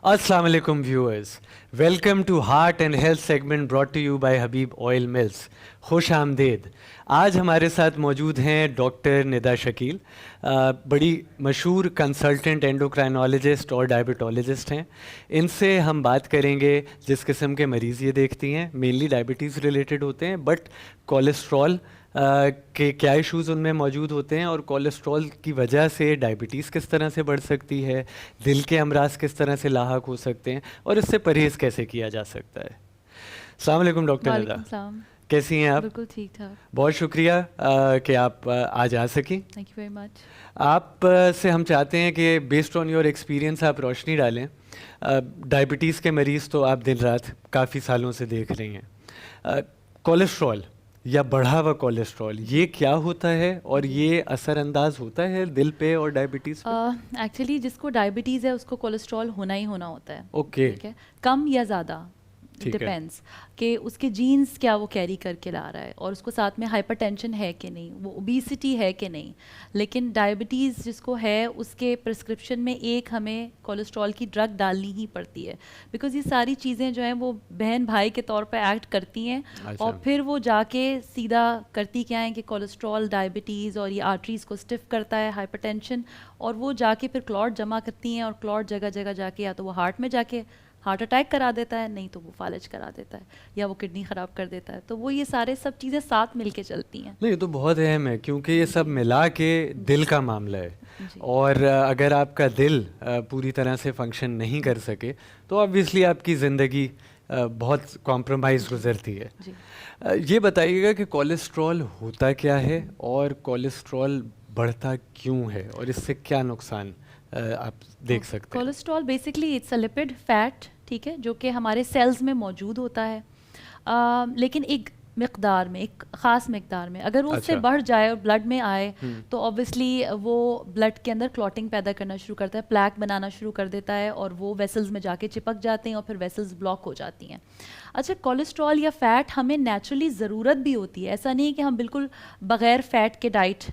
Assalamu alaikum viewers. Welcome to Heart and Health segment brought to you by Habib Oil Mills. खुश आमदेद. आज हमारे साथ मौजूद हैं डॉक्टर निदा शकील, बड़ी मशहूर कंसल्टेंट एंडोक्राइनोलॉजिस्ट और डायबिटोलॉजिस्ट हैं. इनसे हम बात करेंगे जिस किस्म के मरीज़ ये देखती हैं, मेनली डायबिटीज़ रिलेटेड होते हैं, बट कोलेस्ट्रॉल के क्या इश्यूज़ उनमें मौजूद होते हैं और कोलेस्ट्रॉल की वजह से डायबिटीज़ किस तरह से बढ़ सकती है, दिल के अमराज किस तरह से लाहक हो सकते हैं और इससे परहेज़ कैसे किया जा सकता है. अस्सलाम वालेकुम डॉक्टर निदा, कैसी हैं आप? बिल्कुल ठीक ठाक. बहुत शुक्रिया कि आप आज आ सकें. Thank you very much. आप से हम चाहते हैं कि बेस्ड ऑन योर एक्सपीरियंस आप रोशनी डालें. डायबिटीज़ के मरीज़ तो आप दिन रात काफ़ी सालों से देख रही हैं. कोलेस्ट्रॉल या बढ़ा हुआ कोलेस्ट्रॉल ये क्या होता है और ये असरअंदाज होता है दिल पे और डायबिटीज़ पे? एक्चुअली जिसको डायबिटीज़ है उसको कोलेस्ट्रॉल होना ही होना होता है. ओके, ठीक है, कम या ज़्यादा डिपेंड्स कि उसके जीन्स क्या वो कैरी करके ला रहा है और उसको साथ में हाइपरटेंशन है कि नहीं, वो ओबेसिटी है कि नहीं. लेकिन डायबिटीज़ जिसको है उसके प्रिस्क्रिप्शन में एक हमें कोलेस्ट्रॉल की ड्रग डालनी ही पड़ती है, बिकॉज ये सारी चीज़ें जो हैं वो बहन भाई के तौर पे एक्ट करती हैं. और फिर वो जाके सीधा करती क्या है कि कोलेस्ट्रॉल डायबिटीज़ और ये आर्टरीज़ को स्टिफ करता है, हाइपरटेंशन, और वो जाके फिर क्लॉट जमा करती हैं और क्लॉट जगह जगह जाके या तो वो हार्ट में जाके हार्ट अटैक करा देता है, नहीं तो वो फालज करा देता है या वो किडनी ख़राब कर देता है. तो वो ये सारे सब चीज़ें साथ मिलके चलती हैं. नहीं, ये तो बहुत अहम है क्योंकि ये सब मिला के दिल का मामला है. और अगर आपका दिल पूरी तरह से फंक्शन नहीं कर सके तो ऑब्वियसली आपकी ज़िंदगी बहुत कॉम्प्रोमाइज़ गुजरती है. ये बताइएगा कि कोलेस्ट्रॉल होता क्या है और कोलेस्ट्रॉल बढ़ता क्यों है और इससे क्या नुकसान आप देख सकते हैं? Cholesterol basically it's a lipid fat, ठीक है, जो कि हमारे सेल्स में मौजूद होता है, लेकिन एक मिकदार में, एक ख़ास मिकदार में. अगर वो उससे बढ़ जाए और ब्लड में आए तो ऑब्वियसली वो ब्लड के अंदर क्लॉटिंग पैदा करना शुरू करता है, प्लैक बनाना शुरू कर देता है और वो वेसल्स में जाके चिपक जाते हैं और फिर वेसल्स ब्लॉक हो जाती हैं. अच्छा, कोलेस्ट्रॉल या फ़ैट हमें नेचुरली ज़रूरत भी होती है. ऐसा नहीं कि हम बिल्कुल बग़ैर फ़ैट के डाइट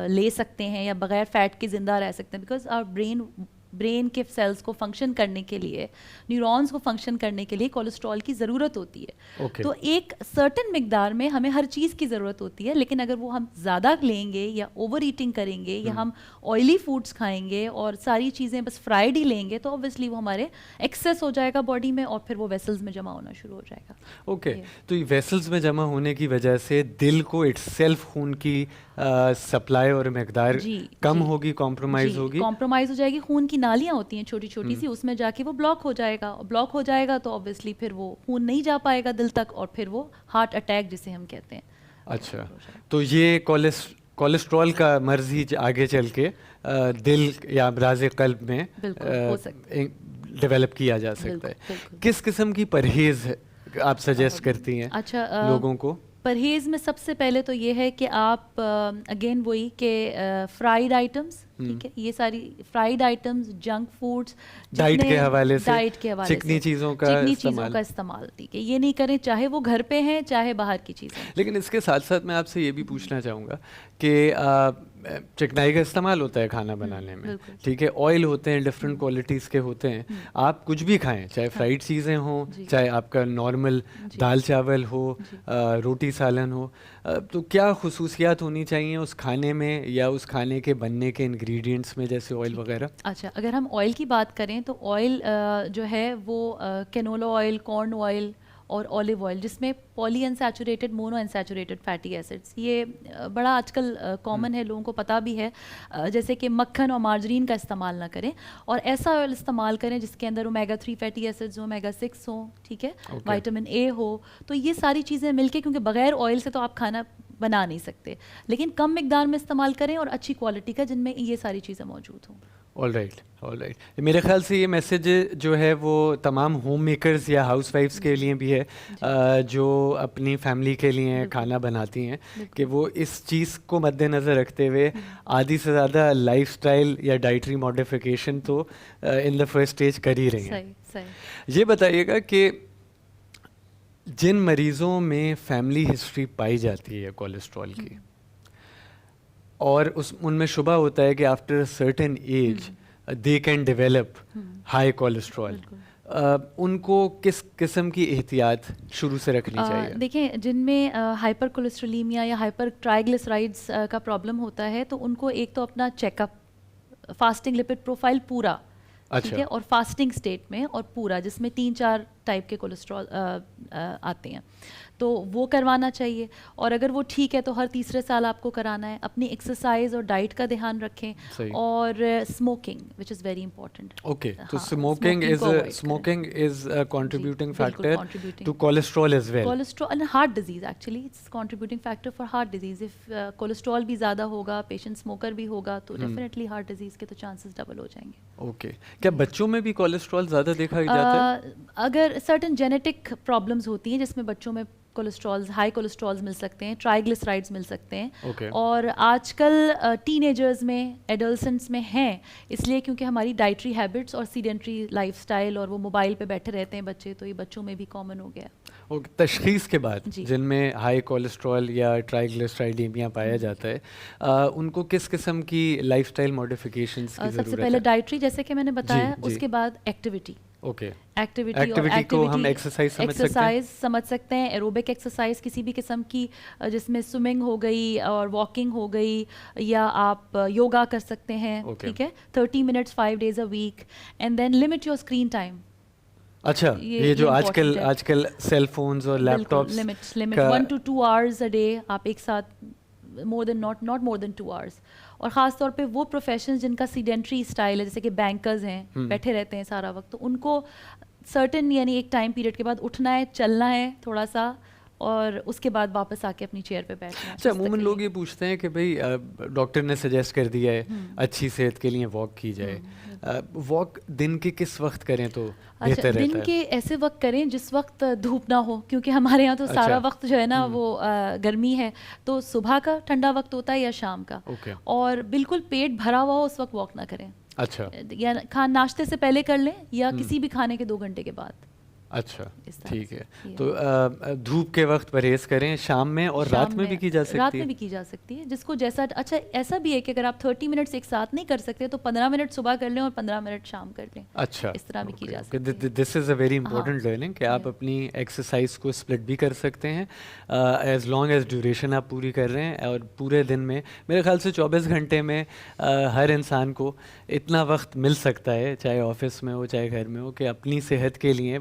ले सकते हैं या बग़ैर फ़ैट के ज़िंदा रह सकते हैं, बिकॉज आवर ब्रेन के सेल्स को फंक्शन करने के लिए, न्यूरॉन्स को फंक्शन करने के लिए कोलेस्ट्रॉल की ज़रूरत होती है. तो एक सर्टेन मिकदार में हमें हर चीज़ की ज़रूरत होती है, लेकिन अगर वो हम ज़्यादा लेंगे या ओवर ईटिंग करेंगे या हम ऑयली फूड्स खाएंगे और सारी चीज़ें बस फ्राइड ही लेंगे तो ऑब्वियसली वो हमारे एक्सेस हो जाएगा बॉडी में और फिर वो वेसल्स में जमा होना शुरू हो जाएगा. ओके, तो ये वेसल्स में जमा होने की वजह से दिल को इटसेल्फ खून की सप्लाई और मकदार कम होगी, कॉम्प्रोमाइज़ होगी, कॉम्प्रोमाइज़ हो जाएगी. खून की नालियाँ होती हैं छोटी छोटी सी, उसमें जाके वो ब्लॉक हो जाएगा, और ब्लॉक हो जाएगा तो ऑब्वियसली फिर वो खून नहीं जा पाएगा दिल तक और फिर वो हार्ट अटैक जिसे हम कहते हैं. अच्छा, तो ये कोलेस्ट्रॉल का मर्ज ही आगे चल के दिल या अमराज क़ल्ब में डेवलप किया जा सकता है. किस किस्म की परहेज़ आप सजेस्ट करती हैं लोगों को? परहेज़ में सबसे पहले तो ये है कि आप अगेन वही कि फ्राइड आइटम्स, ठीक है, ये सारी fried items, junk foods, diet के हवाले से चिकनी चीज़ों का इस्तेमाल, ठीक है, ये नहीं करें, चाहे वो घर पे हैं चाहे बाहर की चीज़ें. लेकिन इसके साथ साथ मैं आपसे ये भी पूछना चाहूँगा कि चिकनाई का इस्तेमाल होता है खाना बनाने में, ठीक है, ऑयल होते हैं, डिफरेंट क्वालिटीज़ के होते हैं. आप कुछ भी खाएं, चाहे फ्राइड चीज़ें हों, चाहे आपका नॉर्मल दाल चावल हो, रोटी सालन हो, तो क्या खुसूसियात होनी चाहिए उस खाने में या उस खाने के बनने के इंग्रेडिएंट्स में, जैसे ऑयल वगैरह? अच्छा, अगर हम ऑयल की बात करें तो ऑयल जो है वो कैनोला ऑयल, कॉर्न ऑयल और ऑलिव ऑयल, जिसमें poly unsaturated, mono unsaturated fatty acids, ये बड़ा आजकल कॉमन है, लोगों को पता भी है. जैसे कि मक्खन और मार्जरीन का इस्तेमाल ना करें और ऐसा ऑयल इस्तेमाल करें जिसके अंदर ओमेगा 3 फैटी एसिड्स हो, ओमेगा 6 हो, ठीक है, विटामिन ए हो. तो ये सारी चीज़ें मिलके, क्योंकि बग़ैर ऑयल से तो आप खाना बना नहीं सकते, लेकिन कम मिकदार में इस्तेमाल करें और अच्छी क्वालिटी का जिनमें ये सारी चीज़ें मौजूद हों. All right. मेरे ख्याल से ये मैसेज जो है वो तमाम होम मेकर्स या हाउस वाइफ्स के लिए भी है जो अपनी फैमिली के लिए खाना बनाती हैं, कि वो इस चीज़ को मद्देनज़र रखते हुए आधी से ज़्यादा लाइफस्टाइल या डाइटरी मॉडिफिकेशन तो इन द फर्स्ट स्टेज कर ही रही हैं. ये बताइएगा कि जिन मरीज़ों में फैमिली हिस्ट्री पाई जाती है कोलेस्ट्रॉल की और उनमें शुबा होता है कि after certain age they can develop high cholesterol. ان کو کس قسم کی احتیاط شروع سے رکھنی چاہیے؟ دیکھیں جن میں ہائپر کولیسٹرولیمیا یا ہائپر ٹرائیگلیسرائڈس کا پرابلم ہوتا ہے تو ان کو ایک تو اپنا check up fasting lipid profile پورا ٹھیک ہے اور فاسٹنگ اسٹیٹ میں اور پورا جس میں 3-4 ٹائپ کے کولیسٹرول آتے ہیں تو وہ کروانا چاہیے. اور اگر وہ ٹھیک ہے تو ہر تیسرے سال آپ کو کرانا ہے. اپنی ایکسرسائز اور ڈائٹ کا دھیان رکھیں اور smoking which is very important. Okay تو smoking is contributing factor to cholesterol as well. Cholesterol and heart disease actually it's contributing factor for heart disease. If cholesterol بھی زیادہ ہوگا پیشنٹ اسموکر بھی ہوگا تو ڈیفینیٹلی ہارٹ ڈیزیز کے تو chances double ہو جائیں گے. اوکے کیا بچوں میں بھی کولیسٹرول زیادہ دیکھا جاتا ہے؟ اگر سرٹن جینیٹک پرابلمز ہوتی ہیں جس میں بچوں میں کولیسٹرولز ہائی کولیسٹرولز مل سکتے ہیں, ٹرائیگلیسرائڈز مل سکتے ہیں اور آج کل ٹین ایجرز میں ایڈولسنٹس میں ہیں اس لیے کیونکہ ہماری ڈائٹری ہیبٹس اور سیڈنٹری لائف سٹائل اور وہ موبائل پہ بیٹھے رہتے ہیں بچے, تو یہ بچوں میں بھی کامن ہو گیا. تشخیص کے بعد جن میں ہائی کولیسٹرول یا ٹرائیگلیسرائڈیمیا پایا جاتا ہے ان کو کس قسم کی لائف سٹائل موڈیفیکیشنز کی ضرورت ہے؟ سب سے پہلے ڈائٹری جیسے کہ میں نے بتایا, اس کے بعد ایکٹیویٹی. اوکے ایکٹیویٹی کو ہم ایکسرسائز سمجھ سکتے ہیں, ایروبک ایکسرسائز کسی بھی قسم کی جس میں سوئمنگ ہو گئی اور واکنگ ہو گئی یا آپ یوگا کر سکتے ہیں. ٹھیک ہے 30 minutes 5 days a week and then limit your screen time. اچھا یہ جو آج کل سیل فونز اور laptops limit 1 to 2 hours a day آپ ایک ساتھ not more than 2 hours. اور خاص طور پہ وہ پروفیشنز جن کا سیڈنٹری اسٹائل ہے جیسے کہ بینکرز ہیں بیٹھے رہتے ہیں سارا وقت, تو ان کو سرٹن یعنی ایک ٹائم پیریڈ کے بعد اٹھنا ہے, چلنا ہے تھوڑا سا اور اس کے بعد واپس آ کے اپنی چیئر پہ بیٹھنا ہے. اچھا عموماً لوگ یہ پوچھتے ہیں کہ بھائی ڈاکٹر نے سجیسٹ کر دیا ہے اچھی صحت کے لیے واک کی جائے, واک دن کے کس وقت کریں تو بہتر رہتا ہے؟ دن کے ایسے وقت کریں جس وقت دھوپ نہ ہو, کیونکہ ہمارے یہاں تو سارا وقت جو ہے نا وہ گرمی ہے, تو صبح کا ٹھنڈا وقت ہوتا ہے یا شام کا, اور بالکل پیٹ بھرا ہوا ہو اس وقت واک نہ کریں. اچھا یا ناشتے سے پہلے کر لیں یا کسی بھی کھانے کے 2 گھنٹے کے بعد. اچھا ٹھیک ہے, تو دھوپ کے وقت پرہیز کریں شام میں, اور رات میں بھی کی جا سکتی ہے. رات میں بھی کی جا سکتی ہے جس کو جیسا. اچھا ایسا بھی ہے کہ اگر آپ 30 منٹس ایک ساتھ نہیں کر سکتے تو 15 منٹ صبح کر لیں اور 15 منٹ شام کر لیں. اچھا اس طرح بھی کی جا سکتی ہے. دس از اے ویری امپورٹنٹ لرننگ کہ آپ اپنی ایکسرسائز کو اسپلٹ بھی کر سکتے ہیں ایز لانگ ایز ڈیوریشن آپ پوری کر رہے ہیں. اور پورے دن میں میرے خیال سے 24 گھنٹے میں ہر انسان کو اتنا وقت مل سکتا ہے, چاہے آفس میں ہو چاہے گھر میں ہو, کہ اپنی صحت کے لیے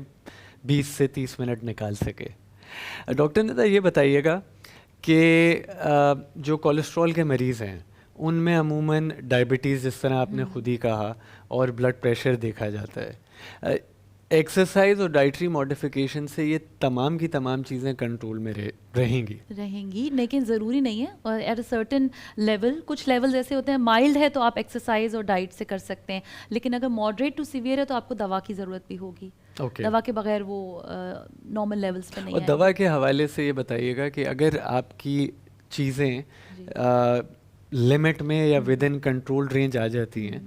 20 سے 30 منٹ نکال سکے. ڈاکٹر ندا یہ بتائیے گا کہ جو کولیسٹرول کے مریض ہیں ان میں عموماً ڈائبٹیز جس طرح آپ نے خود ہی کہا اور بلڈ پریشر دیکھا جاتا ہے. ایکسرسائز اور ڈائٹری ماڈیفیکیشن سے یہ تمام کی تمام چیزیں کنٹرول میں رہیں گی, لیکن ضروری نہیں ہے. اور ایٹ اے سرٹن لیول, کچھ لیولز ایسے ہوتے ہیں مائلڈ ہے تو آپ ایکسرسائز اور ڈائٹ سے کر سکتے ہیں, لیکن اگر ماڈریٹ ٹو سیویئر ہے تو آپ کو دوا کی ضرورت بھی ہوگی. دوا کے بغیر وہ نارمل لیولز پہ نہیں ہے. اور دوا کے حوالے سے یہ بتائیے گا کہ اگر آپ کی چیزیں لمٹ میں یا ود ان کنٹرول رینج آ جاتی ہیں,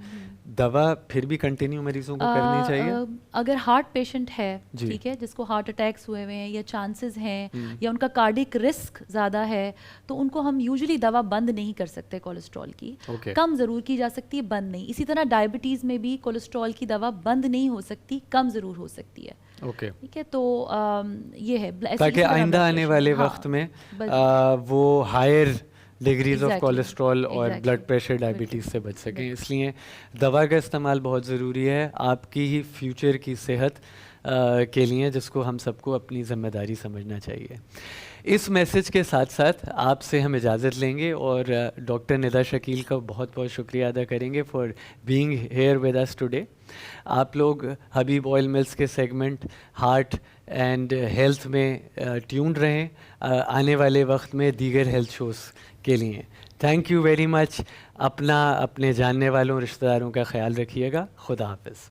دوا پھر بھی کنٹینیو مریضوں کو کرنی چاہیے؟ اگر ہارٹ پیشنٹ ہے ٹھیک ہے جس کو ہارٹ اٹیکس ہوئے ہوئے ہیں یا چانسز ہیں یا ان کا کارڈک رسک زیادہ ہے, تو ان کو ہم یوزلی دوا بند نہیں کر سکتے کولیسٹرول کی. کم ضرور کی جا سکتی ہے, بند نہیں. اسی طرح ڈائبٹیز میں بھی کولیسٹرول کی دوا بند نہیں ہو سکتی, کم ضرور ہو سکتی ہے. ٹھیک ہے, تو یہ ہے تاکہ آئندہ آنے والے وقت میں وہ ہائر ڈگریز آف کولیسٹرول اور بلڈ پریشر ڈائبٹیز سے بچ سکیں. اس لیے دوا کا استعمال بہت ضروری ہے آپ کی ہی فیوچر کی صحت کے لیے, جس کو ہم سب کو اپنی ذمہ داری سمجھنا چاہیے. اس میسج کے ساتھ ساتھ آپ سے ہم اجازت لیں گے اور ڈاکٹر ندا شکیل کا بہت بہت شکریہ ادا کریں گے for being here with us today. آپ لوگ حبیب آئل ملز کے سیگمنٹ ہارٹ اینڈ ہیلتھ میں ٹیونڈ رہیں آنے والے وقت میں دیگر ہیلتھ شوز کے لیے. Thank you very much. اپنے جاننے والوں رشتہ داروں کا خیال رکھیے گا. خدا حافظ.